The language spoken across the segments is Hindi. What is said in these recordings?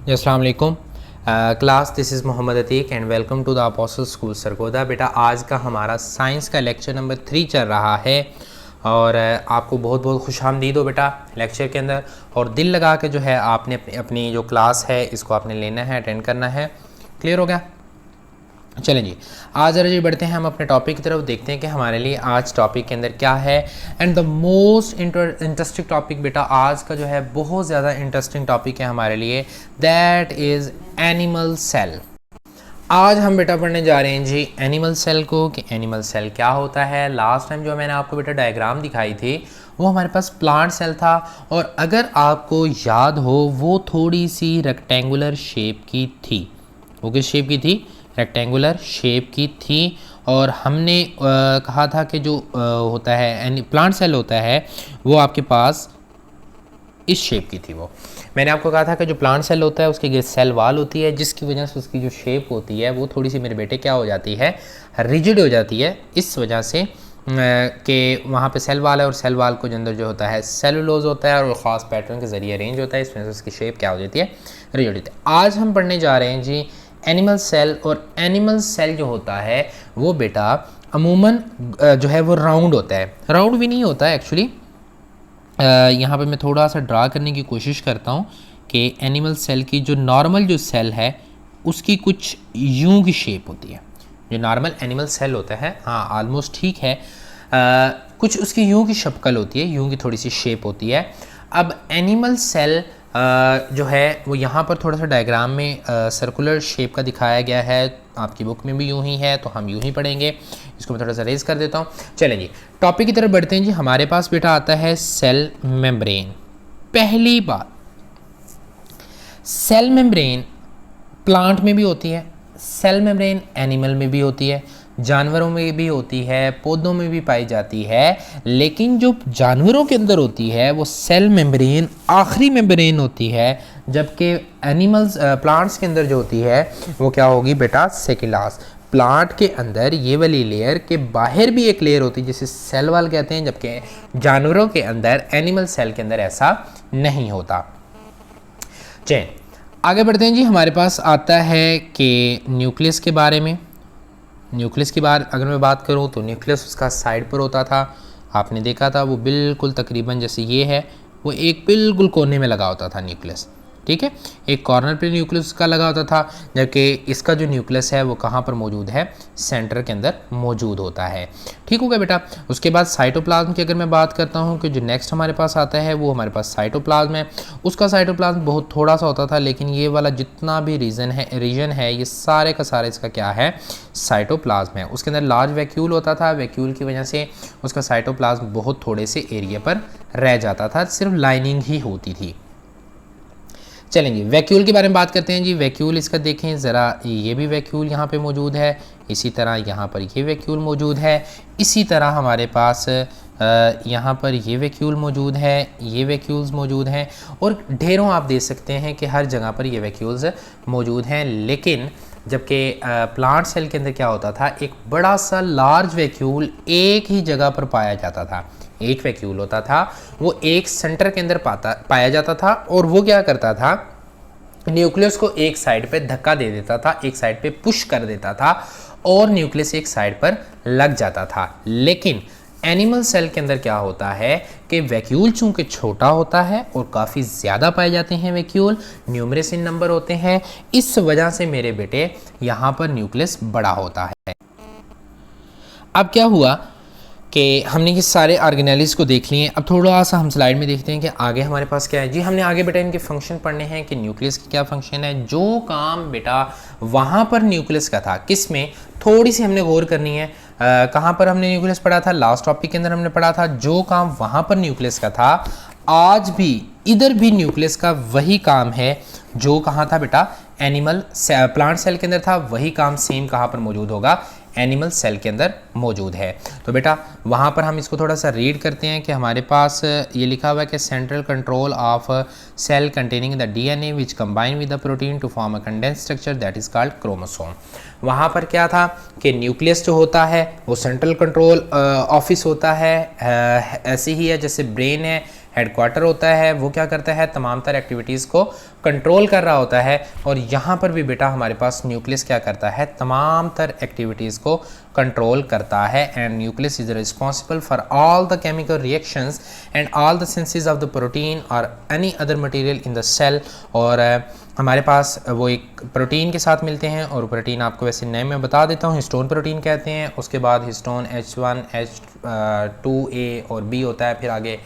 जी अस्सलाम वालेकुम class, this is Mohammad Atiq and welcome to the Apostle School Sargodha. बेटा आज का हमारा साइंस का लेक्चर नंबर 3 चल रहा है और आपको बहुत बहुत खुशामदीद हो बेटा लेक्चर के अंदर। और दिल लगा के जो है आपने अपनी जो क्लास है इसको आपने लेना है, अटेंड करना है। क्लियर हो गया? चलें जी, आज जरा जी बढ़ते हैं हम अपने टॉपिक की तरफ, देखते हैं कि हमारे लिए आज टॉपिक के अंदर क्या है। And the most interesting topic बेटा आज का जो है बहुत ज़्यादा इंटरेस्टिंग टॉपिक है हमारे लिए, दैट इज़ एनिमल सेल। आज हम बेटा पढ़ने जा रहे हैं जी एनिमल सेल को, कि एनिमल सेल क्या होता है। लास्ट टाइम जो मैंने आपको बेटा डायग्राम दिखाई थी वो हमारे पास प्लांट सेल था, और अगर आपको याद हो वो थोड़ी सी रेक्टेंगुलर शेप की थी। वो किस शेप की थी? रेक्टेंगुलर शेप की थी। और हमने कहा था कि जो होता है प्लांट सेल होता है वो आपके पास इस शेप की थी। वो मैंने आपको कहा था कि जो प्लांट सेल होता है उसकी सेल वाल होती है, जिसकी वजह से उसकी जो शेप होती है वो थोड़ी सी मेरे बेटे क्या हो जाती है, रिजिड हो जाती है। इस वजह से कि वहाँ पे सेल वाल है और सेल वाल को अंदर जो होता है सेलुलोज होता है और वो ख़ास पैटर्न के ज़रिए अरेंज होता है, इस वजह से उसकी शेप क्या हो जाती है, रिजिड होती है। आज हम पढ़ने जा रहे हैं जी एनिमल सेल। और एनिमल सेल जो होता है वो बेटा अमूमन जो है वो राउंड होता है। राउंड भी नहीं होता है एक्चुअली। यहाँ पे मैं थोड़ा सा ड्रा करने की कोशिश करता हूँ कि एनिमल सेल की जो नॉर्मल जो सेल है उसकी कुछ यूं की शेप होती है। जो नॉर्मल एनिमल सेल होता है, हाँ ऑलमोस्ट ठीक है, कुछ उसकी यूं की शक्ल होती है, यूं की थोड़ी सी शेप होती है। अब एनिमल सेल जो है वो यहाँ पर थोड़ा सा डायग्राम में सर्कुलर शेप का दिखाया गया है। आपकी बुक में भी यूं ही है तो हम यूं ही पढ़ेंगे। इसको मैं थोड़ा सा रेज कर देता हूँ। चलें जी टॉपिक की तरफ बढ़ते हैं जी। हमारे पास बेटा आता है सेल मेम्ब्रेन। पहली बात, सेल मेम्ब्रेन प्लांट में भी होती है, सेल मेम्ब्रेन एनिमल में भी होती है, जानवरों में भी होती है, पौधों में भी पाई जाती है। लेकिन जो जानवरों के अंदर होती है वो सेल मेम्ब्रेन आखिरी मेम्ब्रेन होती है, जबकि एनिमल्स प्लांट्स के अंदर जो होती है वो क्या होगी बेटा, सेकेलास। प्लांट के अंदर ये वाली लेयर के बाहर भी एक लेयर होती है जिसे सेल वाल कहते हैं, जबकि जानवरों के अंदर एनिमल सेल के अंदर ऐसा नहीं होता। चलिए आगे बढ़ते हैं जी। हमारे पास आता है कि न्यूक्लियस के बारे में। न्यूक्लियस की अगर मैं बात करूं तो न्यूक्लियस उसका साइड पर होता था। आपने देखा था वो बिल्कुल तकरीबन जैसे ये है, वो एक बिल्कुल कोने में लगा होता था न्यूक्लियस, ठीक है। एक कॉर्नर पे न्यूक्लियस का लगा होता था, जबकि इसका जो न्यूक्लियस है वो कहाँ पर मौजूद है, सेंटर के अंदर मौजूद होता है। ठीक हो गया बेटा। उसके बाद साइटोप्लाज्म की अगर मैं बात करता हूँ कि जो नेक्स्ट हमारे पास आता है वो हमारे पास साइटोप्लाज्म है। उसका साइटोप्लाज्म बहुत थोड़ा सा होता था, लेकिन ये वाला जितना भी रीजन है ये सारे का सारा इसका क्या है, साइटोप्लाज्म है। उसके अंदर लार्ज वैक्यूल होता था, वैक्यूल की वजह से उसका साइटोप्लाज्म बहुत थोड़े से एरिया पर रह जाता था, सिर्फ लाइनिंग ही होती थी। चलेंगे वैक्यूल के बारे में बात करते हैं जी। वैक्यूल इसका देखें ज़रा, ये भी वैक्यूल यहाँ पे मौजूद है, इसी तरह यहाँ पर ये वैक्यूल मौजूद है, इसी तरह हमारे पास यहाँ पर ये वैक्यूल मौजूद है, ये वैक्यूल्स मौजूद हैं, और ढेरों आप देख सकते हैं कि हर जगह पर ये वैक्यूल्स मौजूद हैं। लेकिन जबकि प्लांट सेल के अंदर क्या होता था, एक बड़ा सा लार्ज वैक्यूल एक ही जगह पर पाया जाता था। एक वैक्यूल होता था, वो एक सेंटर के अंदर पाया जाता था, और वो क्या करता था, न्यूक्लियस को एक साइड पे धक्का दे देता था, एक साइड पे पुश कर देता था, और न्यूक्लियस एक साइड पर लग जाता था। लेकिन एनिमल सेल के अंदर क्या होता है कि वैक्यूल चूंकि छोटा होता है और काफ़ी ज़्यादा पाए जाते हैं वैक्यूल, न्यूमरस इन नंबर होते हैं, इस वजह से मेरे बेटे यहाँ पर न्यूक्लियस बड़ा होता है। अब क्या हुआ कि हमने ये सारे ऑर्गेनेल्स को देख लिए। अब थोड़ा सा हम स्लाइड में देखते हैं कि आगे हमारे पास क्या है जी। हमने आगे बेटा इनके फंक्शन पढ़ने हैं कि न्यूक्लियस की क्या फंक्शन है। जो काम बेटा वहाँ पर न्यूक्लियस का था, किस में थोड़ी सी हमने गौर करनी है। कहाँ पर हमने न्यूक्लियस पढ़ा था, लास्ट टॉपिक के अंदर हमने पढ़ा था जो काम वहाँ पर न्यूक्लियस का था, आज भी इधर भी न्यूक्लियस का वही काम है जो कहाँ था बेटा, प्लांट सेल के अंदर था। वही काम सेम कहाँ पर मौजूद होगा, एनिमल सेल के अंदर मौजूद है। तो बेटा वहाँ पर हम इसको थोड़ा सा रीड करते हैं कि हमारे पास ये लिखा हुआ है कि central control of cell containing the DNA which combine with the protein to form a condense structure that is called chromosome. वहाँ पर क्या था कि न्यूक्लियस जो होता है वो सेंट्रल कंट्रोल ऑफिस होता है, ऐसे ही है जैसे ब्रेन है हेडक्वार्टर होता है, वो क्या करता है, तमाम तरह एक्टिविटीज़ को कंट्रोल कर रहा होता है। और यहाँ पर भी बेटा हमारे पास न्यूक्लियस क्या करता है, तमाम तर एक्टिविटीज़ को कंट्रोल करता है। And nucleus is responsible for all the chemical reactions and all the synthesis of the protein और any other material in the cell. और हमारे पास वो एक प्रोटीन के साथ मिलते हैं, और प्रोटीन आपको वैसे नेम में बता देता हूँ, हिस्टोन प्रोटीन कहते हैं। उसके बाद हिस्टोन H1 H2A और B होता है, फिर आगे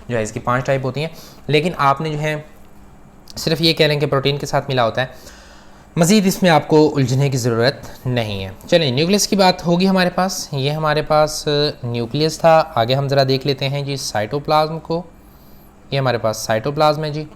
जो है इसकी 5 टाइप होती हैं। लेकिन आपने जो है सिर्फ ये कह लें कि प्रोटीन के साथ मिला होता है, मज़ीद इसमें आपको उलझने की ज़रूरत नहीं है। चलिए न्यूक्लियस की बात होगी हमारे पास, ये हमारे पास न्यूक्लियस था। आगे हम ज़रा देख लेते हैं जी साइटोप्लाज्म को। ये हमारे पास साइटोप्लाज्म है जी।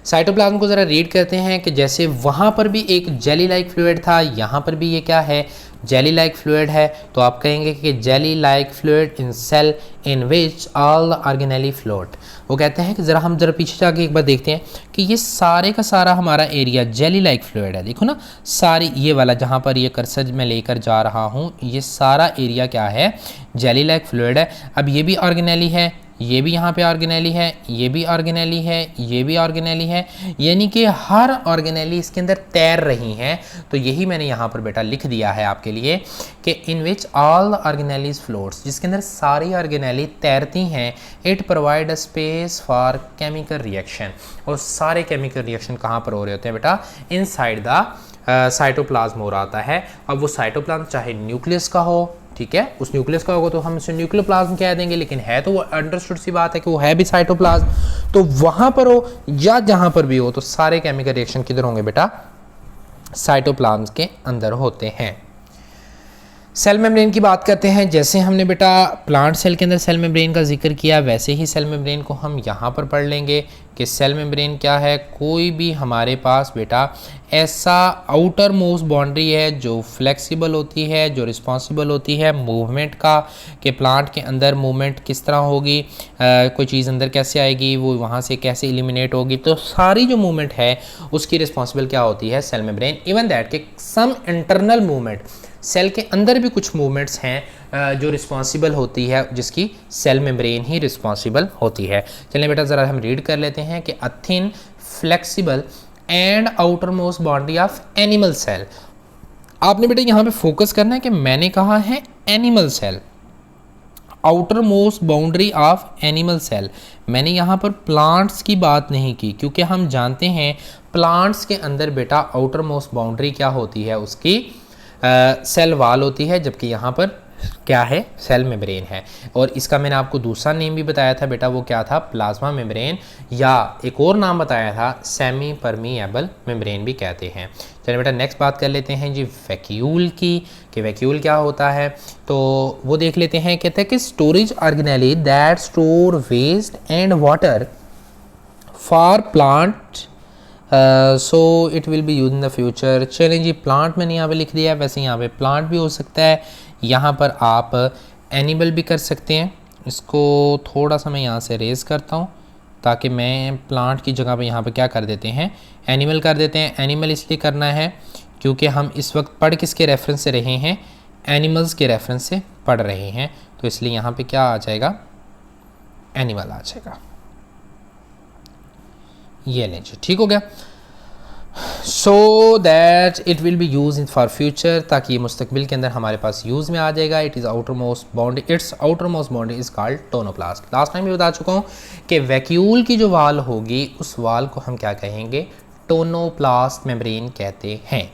साइटोप्लाज्म को ज़रा रीड करते हैं कि जैसे वहाँ पर भी एक जेली लाइक फ्लूइड था, यहाँ पर भी ये क्या है, जेली लाइक फ्लूइड है। तो आप कहेंगे कि jelly like fluid in cell in which all the organelle float. वो कहते हैं कि ज़रा हम ज़रा पीछे जाके एक बार देखते हैं कि ये सारे का सारा हमारा एरिया जेली लाइक फ्लूइड है। देखो ना, सारी ये वाला जहाँ पर ये कर्सर मैं लेकर जा रहा हूँ, ये सारा एरिया क्या है, जेली लाइक फ्लूइड है। अब ये भी ऑर्गेनेली है, ये भी यहाँ पे ऑर्गेनेली है, ये भी ऑर्गेनेली है, ये भी ऑर्गेनेली है, यानी कि हर ऑर्गेनेली इसके अंदर तैर रही हैं। तो यही मैंने यहाँ पर बेटा लिख दिया है आपके लिए कि in which all the organelles floats, जिसके अंदर सारी ऑर्गेनेली तैरती हैं। It provide a space for chemical reaction. और सारे केमिकल रिएक्शन कहाँ पर हो रहे होते हैं बेटा, इनसाइड द साइटोप्लाज्म हो रहा होता है। अब वो साइटोप्लाज्म चाहे न्यूक्लियस का हो, ठीक है, उस न्यूक्लियस का होगा तो हम इसे न्यूक्लियोप्लाज्म कह देंगे, लेकिन है तो वो अंडरस्टूड सी बात है कि वो है भी साइटोप्लाज्म। तो वहाँ पर हो या जहाँ पर भी हो, तो सारे केमिकल रिएक्शन किधर होंगे बेटा, साइटोप्लाज्म के अंदर होते हैं। सेल मेम्ब्रेन की बात करते हैं। जैसे हमने बेटा प्लांट सेल के अंदर सेल मेम्ब्रेन का जिक्र किया, वैसे ही सेल मेम्ब्रेन को हम यहाँ पर पढ़ लेंगे कि सेल मेम्ब्रेन क्या है। कोई भी हमारे पास बेटा ऐसा आउटर मोस्ट बाउंड्री है जो फ्लेक्सिबल होती है, जो रिस्पॉन्सिबल होती है मूवमेंट का, कि प्लांट के अंदर मूवमेंट किस तरह होगी, कोई चीज़ अंदर कैसे आएगी, वो वहाँ से कैसे एलिमिनेट होगी। तो सारी जो मूवमेंट है उसकी रिस्पॉन्सिबल क्या होती है, सेल मेम्ब्रेन। इवन दैट कि सम इंटरनल मूवमेंट, सेल के अंदर भी कुछ मूवमेंट्स हैं जो रिस्पॉन्सिबल होती है, जिसकी सेल मेम्ब्रेन ही रिस्पॉन्सिबल होती है। चलिए बेटा ज़रा हम रीड कर लेते हैं कि a thin flexible and outermost boundary of animal cell. आपने बेटा यहाँ पे फोकस करना है कि मैंने कहा है animal cell, outermost boundary of animal cell. मैंने यहाँ पर प्लांट्स की बात नहीं की, क्योंकि हम जानते हैं प्लांट्स के अंदर बेटा आउटर मोस्ट बाउंड्री क्या होती है, उसकी सेल वाल होती है, जबकि यहाँ पर क्या है, सेल मेम्ब्रेन है। और इसका मैंने आपको दूसरा नेम भी बताया था बेटा, वो क्या था, प्लाज्मा मेम्ब्रेन, या एक और नाम बताया था सेमी परमिएबल मेम्ब्रेन भी कहते हैं। चलिए बेटा नेक्स्ट बात कर लेते हैं जी वैक्यूल की, कि वैक्यूल क्या होता है। तो वो देख लेते हैं। कहते हैं कि storage organelle that store waste and water for plant so it will be use in the future. चलें जी, प्लांट मैंने यहाँ पे लिख दिया है, वैसे यहाँ पे प्लांट भी हो सकता है, यहाँ पर आप एनिमल भी कर सकते हैं। इसको थोड़ा सा मैं यहाँ से रेज़ करता हूँ ताकि मैं प्लांट की जगह पे यहाँ पे क्या कर देते हैं, एनिमल कर देते हैं। एनिमल इसलिए करना है क्योंकि हम इस वक्त पढ़ किसके रेफरेंस से रहे हैं, एनिमल्स के रेफरेंस से पढ़ रहे हैं, तो इसलिए यहाँ पे क्या आ जाएगा, एनिमल आ जाएगा। ये लें जी, ठीक हो गया। So that it will be use in for future, ताकि ये मुस्तकबिल के अंदर हमारे पास यूज़ में आ जाएगा। It is outer most boundary, it's outer most boundary is called tonoplast. Last time भी बता चुका हूँ कि वैक्यूल की जो वाल होगी उस वाल को हम क्या कहेंगे, टोनोप्लास्ट मेम्ब्रेन कहते हैं।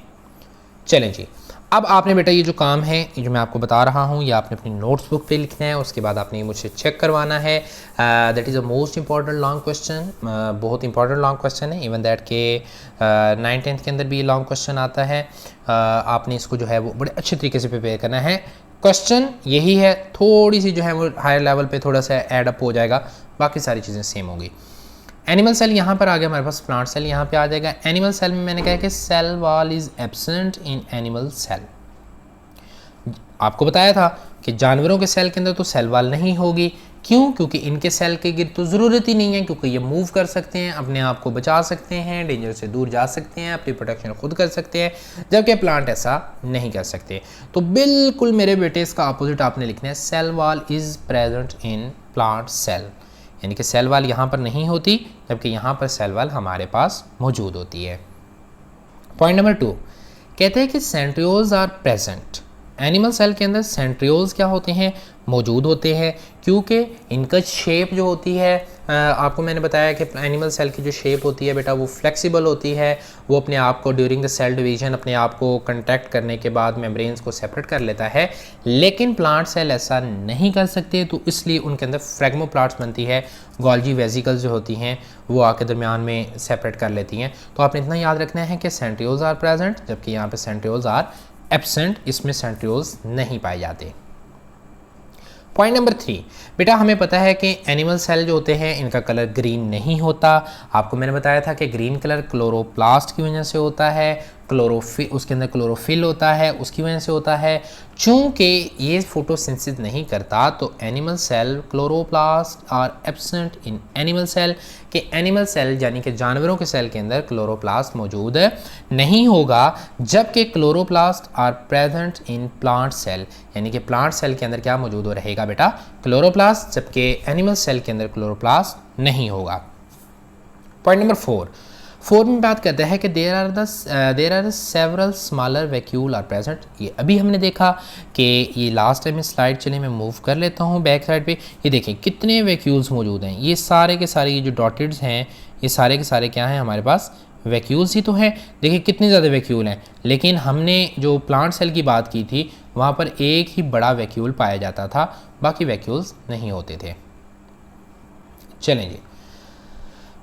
चलें जी, अब आपने बेटा ये जो काम है, ये जो मैं आपको बता रहा हूँ, ये आपने अपनी नोट्स बुक पे लिखना है, उसके बाद आपने मुझसे चेक करवाना है। That is a most important long question, बहुत इंपॉर्टेंट लॉन्ग क्वेश्चन है। इवन दैट के 9th-10th के अंदर भी ये लॉन्ग क्वेश्चन आता है। आपने इसको जो है वो बड़े अच्छे तरीके से प्रिपेयर करना है। क्वेश्चन यही है, थोड़ी सी जो है वो हायर लेवल पर थोड़ा सा एड अप हो जाएगा, बाकी सारी चीज़ें सेम होंगी। एनिमल सेल यहाँ पर आ गया हमारे पास, प्लांट सेल यहाँ पे आ जाएगा। एनिमल सेल में मैंने कहा कि cell wall is absent in animal cell. आपको बताया था कि जानवरों के सेल के अंदर तो सेल वॉल नहीं होगी। क्यों? क्योंकि इनके सेल के गिर तो ज़रूरत ही नहीं है, क्योंकि ये मूव कर सकते हैं, अपने आप को बचा सकते हैं, डेंजर से दूर जा सकते हैं, अपनी प्रोटेक्शन खुद कर सकते हैं, जबकि प्लांट ऐसा नहीं कर सकते। तो बिल्कुल मेरे बेटे इसका अपोजिट आपने लिखना है, cell wall is present in plant cell. यानी कि सेल वाल यहाँ पर नहीं होती, जबकि यहाँ पर सेल वाल हमारे पास मौजूद होती है। पॉइंट नंबर 2 कहते हैं कि centrioles are present. Animal cell के अंदर सेंट्रियोल्स क्या होते हैं, मौजूद होते हैं, क्योंकि इनका शेप जो होती है, आपको मैंने बताया कि एनिमल सेल की जो शेप होती है बेटा वो फ्लेक्सिबल होती है, वो अपने आप को ड्यूरिंग द सेल डिवीजन अपने आप को कंटैक्ट करने के बाद मेम्ब्रेन्स को सेपरेट कर लेता है। लेकिन प्लांट सेल ऐसा नहीं कर सकते, तो इसलिए उनके अंदर फ्रेगमोप्लास्ट बनती है, गोल्जी वेसिकल्स जो होती हैं वो आके दरमियान में सेपरेट कर लेती हैं। तो आपने इतना याद रखना है कि सेंट्रियोल्स आर प्रेजेंट, जबकि यहाँ पे सेंट्रियोल्स आर एब्सेंट, इसमें सेंट्रियोल्स नहीं पाए जाते। पॉइंट नंबर 3 बेटा हमें पता है कि एनिमल सेल जो होते हैं इनका कलर ग्रीन नहीं होता। आपको मैंने बताया था कि ग्रीन कलर क्लोरोप्लास्ट की वजह से होता है, क्लोरोफिल उसके अंदर क्लोरोफिल होता है, उसकी वजह से होता है। चूँकि ये फोटोसिंथेसिस नहीं करता तो animal cell chloroplast are absent in animal cell, कि एनिमल सेल यानी कि जानवरों के सेल के अंदर क्लोरोप्लास्ट मौजूद नहीं होगा, जबकि chloroplast are present in plant cell, यानी कि प्लांट सेल के अंदर क्या मौजूद रहेगा बेटा, क्लोरोप्लास्ट, जबकि एनिमल सेल के अंदर क्लोरोप्लास्ट नहीं होगा। पॉइंट नंबर 4 में बात करता है कि there are several smaller vacuole are present. ये अभी हमने देखा कि ये लास्ट टाइम स्लाइड, चलिए मैं मूव कर लेता हूँ बैक साइड पे। ये देखें कितने वैक्यूल्स मौजूद हैं, ये सारे के सारे ये जो डॉटेड्स हैं ये सारे के सारे क्या हैं, हमारे पास वैक्यूल्स ही तो हैं। देखिए कितने ज़्यादा वैक्यूल हैं, लेकिन हमने जो प्लांट सेल की बात की थी वहाँ पर एक ही बड़ा वैक्यूल पाया जाता था, बाकी वैक्यूल्स नहीं होते थे। चलें जी,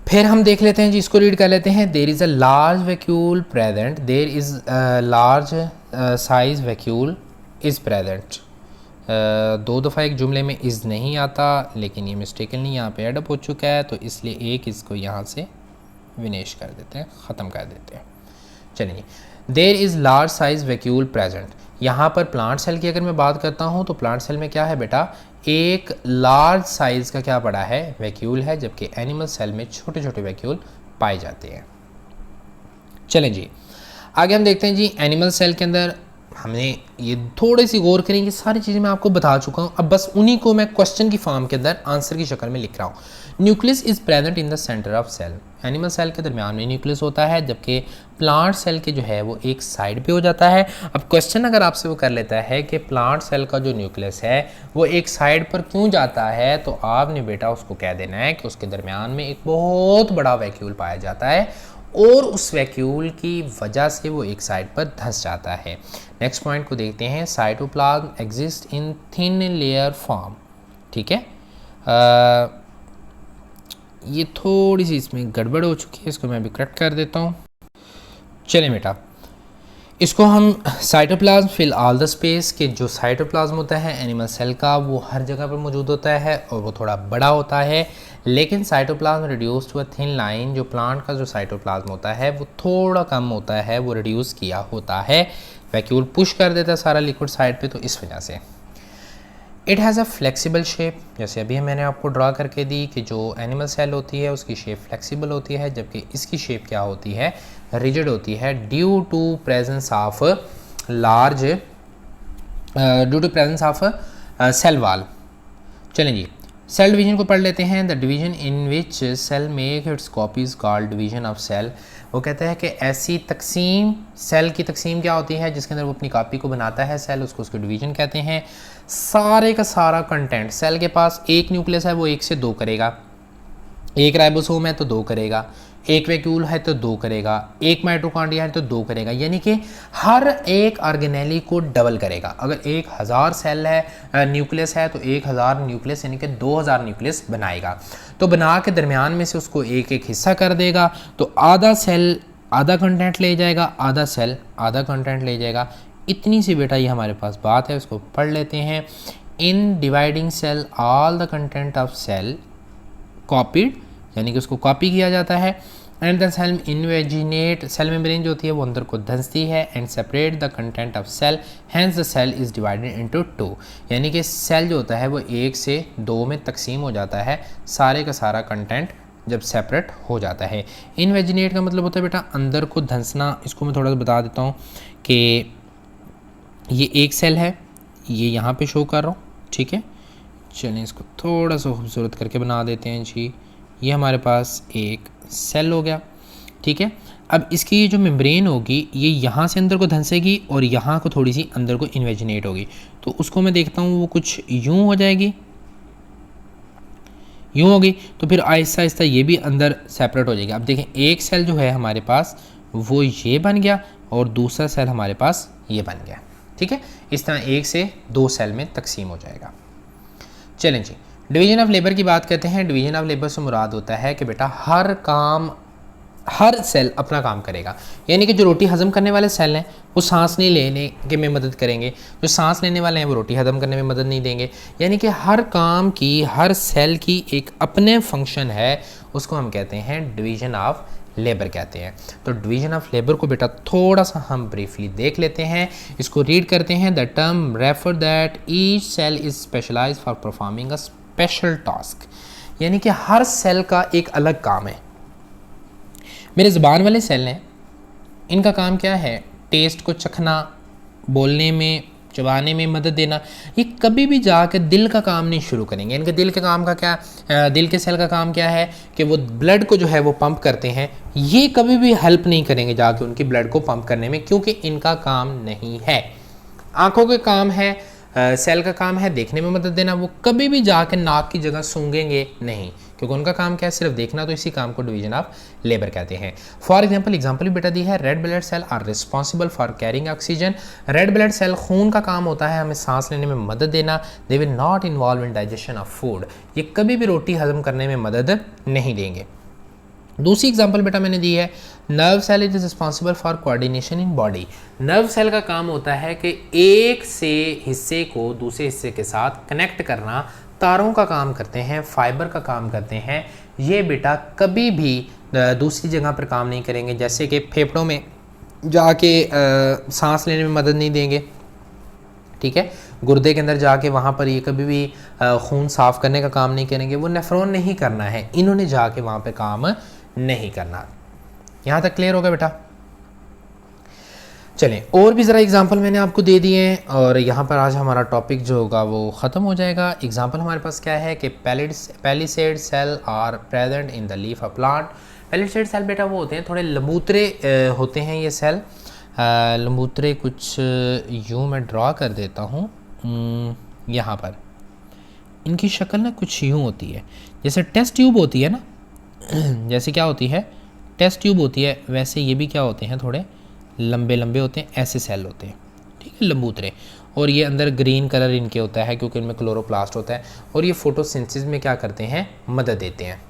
फिर हम देख लेते हैं जी, इसको रीड कर लेते हैं। There is a large vacuole present, there is large size vacuole is present. 2 दफ़ा एक जुमले में इज़ नहीं आता, लेकिन ये मिस्टेकनली यहाँ पे एडअप हो चुका है, तो इसलिए एक इसको यहाँ से विनेश कर देते हैं, ख़त्म कर देते हैं। चलिए, there is large size vacuole present. यहाँ पर प्लांट सेल की अगर मैं बात करता हूँ तो प्लांट सेल में क्या है बेटा, एक लार्ज साइज़ का क्या पड़ा है, वैक्यूल है, जबकि एनिमल सेल में छोटे छोटे वैक्यूल पाए जाते हैं। चलें जी, आगे हम देखते हैं जी। एनिमल सेल के अंदर हमने ये थोड़ी सी गौर करेंगे, सारी चीज़ें मैं आपको बता चुका हूँ, अब बस उन्हीं को मैं क्वेश्चन की फॉर्म के अंदर आंसर की शक्ल में लिख रहा हूँ। Nucleus is present in the centre of cell. Animal cell के दरमियान में न्यूक्लियस होता है, जबकि प्लांट सेल के जो है वो एक साइड पे हो जाता है। अब क्वेश्चन अगर आपसे वो कर लेता है कि प्लांट सेल का जो न्यूक्लियस है वो एक साइड पर क्यों जाता है, तो आपने बेटा उसको कह देना है कि उसके दरमियान में एक बहुत बड़ा वैक्यूल पाया जाता है और उस वैक्यूल की वजह से वो एक साइड पर धंस जाता है। नेक्स्ट पॉइंट को देखते हैं। Cytoplasm exist in thin layer form. ठीक है, ये थोड़ी सी इसमें गड़बड़ हो चुकी है, इसको मैं अभी करेक्ट कर देता हूँ। चलें बेटा, इसको हम cytoplasm fill all the space, के जो साइटोप्लाज्म होता है एनिमल सेल का वो हर जगह पर मौजूद होता है और वो थोड़ा बड़ा होता है, लेकिन cytoplasm reduce to a thin line, जो प्लांट का जो साइटोप्लाज्म होता है वो थोड़ा कम होता है, वो रिड्यूस किया होता है, वैक्यूल पुश कर देता है सारा लिक्विड साइड पे, तो इस वजह से। It has a flexible shape, जैसे अभी मैंने आपको ड्रा करके दी कि जो एनिमल सेल होती है उसकी शेप फ्लेक्सिबल होती है, जबकि इसकी शेप क्या होती है, रिजिड होती है, due to presence of large cell wall. चलें जी, सेल डिवीजन को पढ़ लेते हैं। The division in which cell make its copies called division of cell. वो कहता है कि ऐसी तकसीम, सेल की तकसीम क्या होती है जिसके अंदर वो अपनी कॉपी को बनाता है सेल, उसको उसको डिवीजन कहते हैं। सारे का सारा कंटेंट सेल के पास, एक न्यूक्लियस है वो 1 से 2 करेगा, एक राइबोसोम है तो 2 करेगा, एक वैक्यूल है तो 2 करेगा, एक माइटोकॉन्ड्रिया है तो 2 करेगा, यानी कि हर एक ऑर्गेनेली को डबल करेगा। अगर 1000 सेल है, न्यूक्लियस है, तो 1000 न्यूक्लियस यानी कि 2000 न्यूक्लियस बनाएगा। तो बना के दरमियान में से उसको एक एक हिस्सा कर देगा, तो आधा सेल आधा कंटेंट ले जाएगा, आधा सेल आधा कंटेंट ले जाएगा। इतनी सी बेटा ये हमारे पास बात है, उसको पढ़ लेते हैं। In dividing cell all the content of cell copied, यानी कि उसको कॉपी किया जाता है। And the cell invaginate, cell membrane जो होती है वो अंदर को धंसती है। And separate the content of cell, hence the cell is divided into 2, यानी कि सेल जो होता है वो 1 से 2 में तकसीम हो जाता है, सारे का सारा कंटेंट जब सेपरेट हो जाता है। इनवेजिनेट का मतलब होता है बेटा अंदर को धंसना। इसको मैं थोड़ा सा बता देता हूँ कि ये एक सेल है, ये यहाँ पे शो कर रहा हूँ, ठीक है। चलिए इसको थोड़ा सा खूबसूरत करके बना देते हैं जी। ये हमारे पास एक सेल हो गया, ठीक है। अब इसकी ये जो मेम्ब्रेन होगी ये यहाँ से अंदर को धंसेगी और यहाँ को थोड़ी सी अंदर को इन्वेजिनेट होगी। तो उसको मैं देखता हूँ वो कुछ यूँ हो जाएगी, यूँ होगी, तो फिर आहिस्ता आहिस्ता ये भी अंदर सेपरेट हो जाएगी। अब देखें एक सेल जो है हमारे पास वो ये बन गया और दूसरा सेल हमारे पास ये बन गया, ठीक है। इस तरह एक से दो सेल में तकसीम हो जाएगा। चलें जी, डिवीजन ऑफ लेबर की बात करते हैं। डिवीजन ऑफ लेबर से मुराद होता है कि बेटा हर सेल अपना काम करेगा, यानी कि जो रोटी हज़म करने वाले सेल हैं वो सांस नहीं लेने के में मदद करेंगे, जो सांस लेने वाले हैं वो रोटी हज़म करने में मदद नहीं देंगे। यानी कि हर काम की, हर सेल की एक अपने फंक्शन है, उसको हम कहते हैं डिवीजन ऑफ लेबर कहते हैं। तो डिवीजन ऑफ लेबर को बेटा थोड़ा सा हम ब्रीफली देख लेते हैं, इसको रीड करते हैं। The term refer that each cell is specialise for performing a special task, यानी कि हर सेल का एक अलग काम है। मेरे ज़ुबान वाले सेल हैं, इनका काम क्या है? टेस्ट को चखना, बोलने में, चबाने में मदद देना। ये कभी भी जाकर दिल का काम नहीं शुरू करेंगे। इनके दिल के काम का क्या, दिल के सेल का काम क्या है कि वो ब्लड को जो है वो पंप करते हैं। ये कभी भी हेल्प नहीं करेंगे जाके उनकी ब्लड को पंप करने में, क्योंकि इनका काम नहीं है। आँखों के काम है, सेल का काम है देखने में मदद देना। वो कभी भी जाकर नाक की जगह सूंघेंगे नहीं, क्योंकि उनका काम क्या है? सिर्फ देखना। तो इसी काम को डिवीजन ऑफ लेबर कहते हैं। फॉर एग्जाम्पल भी बेटा दी है, red blood cell are responsible for carrying oxygen. Red blood cell खून का काम होता है हमें सांस लेने में मदद देना। They will not involve in digestion of food, ये कभी भी रोटी हजम करने में मदद नहीं देंगे। दूसरी एग्जांपल बेटा मैंने दी है, nerve cell is responsible for coordination in body. Nerve cell का काम होता है कि एक से हिस्से को दूसरे हिस्से के साथ कनेक्ट करना, तारों का काम करते हैं, फाइबर का काम करते हैं। ये बेटा कभी भी दूसरी जगह पर काम नहीं करेंगे, जैसे कि फेफड़ों में जाके सांस लेने में मदद नहीं देंगे, ठीक है। गुर्दे के अंदर जाके वहाँ पर ये कभी भी खून साफ़ करने का काम नहीं करेंगे। वो नेफ्रॉन नहीं करना है, इन्होंने जाके वहाँ पे काम नहीं करना। यहाँ तक क्लियर होगा बेटा? चलें, और भी ज़रा एग्जांपल मैंने आपको दे दिए हैं और यहाँ पर आज हमारा टॉपिक जो होगा वो ख़त्म हो जाएगा। एग्जांपल हमारे पास क्या है कि palisade cell are present in the leaf of plant. Palisade cell बेटा वो होते हैं थोड़े लंबूतरे होते हैं ये सेल। लंबूतरे कुछ यूँ मैं ड्रा कर देता हूँ। यहाँ पर इनकी शक्ल ना कुछ यूँ होती है, जैसे टेस्ट ट्यूब होती है ना, जैसे क्या होती है, टेस्ट ट्यूब होती है, वैसे ये भी क्या होते हैं, थोड़े लंबे लंबे होते हैं, ऐसे सेल होते हैं, ठीक है, लंबूतरे। और ये अंदर ग्रीन कलर इनके होता है क्योंकि इनमें क्लोरोप्लास्ट होता है, और ये फोटोसिंथेसिस में क्या करते हैं, मदद देते हैं।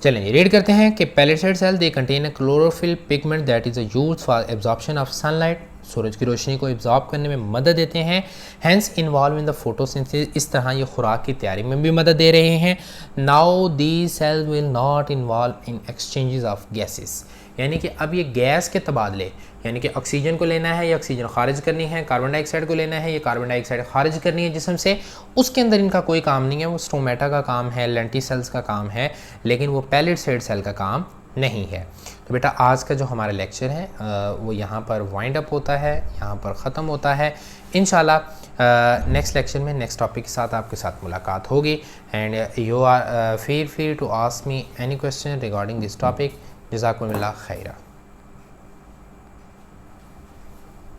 चलें रीड करते हैं कि palisade cell they contain a chlorophyll pigment that is used for absorption of sunlight. सूरज की रोशनी को एब्जॉर्ब करने में मदद देते हैं। Hence involve in the photosynthesis, इस तरह ये खुराक की तैयारी में भी मदद दे रहे हैं। Now these cells will not involve in exchanges of gases, यानी कि अब ये गैस के तबादले, यानी कि ऑक्सीजन को लेना है या ऑक्सीजन खारिज करनी है, कार्बन डाइऑक्साइड को लेना है या कार्बन डाइऑक्साइड खारिज करनी है जिस्म से, उसके अंदर इनका कोई काम नहीं है। वो स्टोमेटा का काम है, लेंटिसेल्स का काम है, लेकिन वो पैलिसेड सेल का काम नहीं है। तो बेटा आज का जो हमारा लेक्चर है वो यहाँ पर वाइंड अप होता है, यहाँ पर ख़त्म होता है। इंशाल्लाह नेक्स्ट लेक्चर में नेक्स्ट टॉपिक के साथ आपके साथ मुलाकात होगी। And you are feel free to ask me any question regarding this topic. जज़ाकुमुल्लाह खैरा।